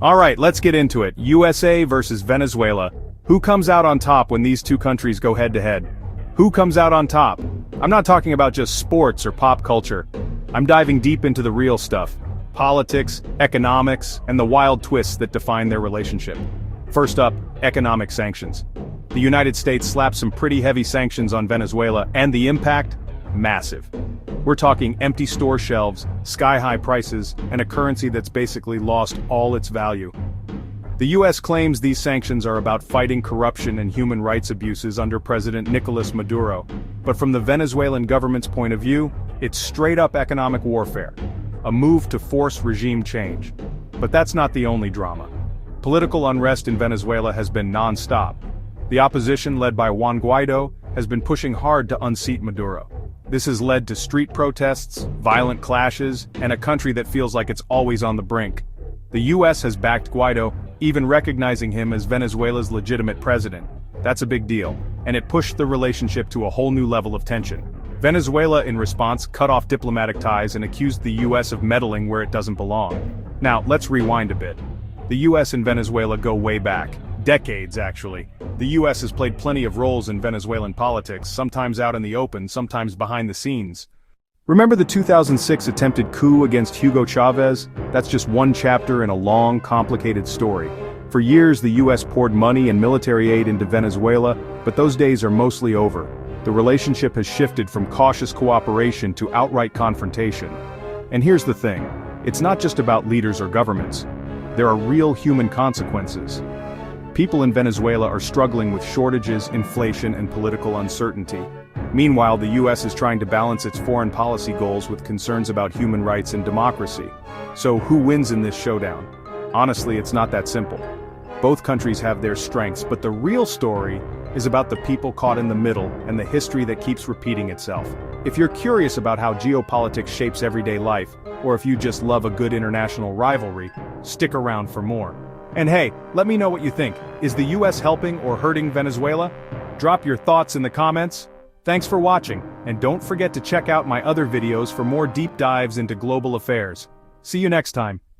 Alright, let's get into it. USA versus Venezuela. Who comes out on top when these two countries go head-to-head? Who comes out on top? I'm not talking about just sports or pop culture. I'm diving deep into the real stuff. Politics, economics, and the wild twists that define their relationship. First up, economic sanctions. The United States slapped some pretty heavy sanctions on Venezuela, and the impact? Massive. We're talking empty store shelves, sky-high prices, and a currency that's basically lost all its value. The US claims these sanctions are about fighting corruption and human rights abuses under President Nicolas Maduro, but from the Venezuelan government's point of view, it's straight-up economic warfare, a move to force regime change. But that's not the only drama. Political unrest in Venezuela has been non-stop. The opposition, led by Juan Guaido, has been pushing hard to unseat Maduro. This has led to street protests, violent clashes, and a country that feels like it's always on the brink. The US has backed Guaido, even recognizing him as Venezuela's legitimate president. That's a big deal, and it pushed the relationship to a whole new level of tension. Venezuela, in response, cut off diplomatic ties and accused the US of meddling where it doesn't belong. Now, let's rewind a bit. The US and Venezuela go way back. Decades, actually. The US has played plenty of roles in Venezuelan politics, sometimes out in the open, sometimes behind the scenes. Remember the 2006 attempted coup against Hugo Chavez? That's just one chapter in a long, complicated story. For years, the US poured money and military aid into Venezuela, but those days are mostly over. The relationship has shifted from cautious cooperation to outright confrontation. And here's the thing, it's not just about leaders or governments. There are real human consequences. People in Venezuela are struggling with shortages, inflation, and political uncertainty. Meanwhile, the US is trying to balance its foreign policy goals with concerns about human rights and democracy. So who wins in this showdown? Honestly, it's not that simple. Both countries have their strengths, but the real story is about the people caught in the middle and the history that keeps repeating itself. If you're curious about how geopolitics shapes everyday life, or if you just love a good international rivalry, stick around for more. And hey, let me know what you think. Is the US helping or hurting Venezuela? Drop your thoughts in the comments. Thanks for watching, and don't forget to check out my other videos for more deep dives into global affairs. See you next time.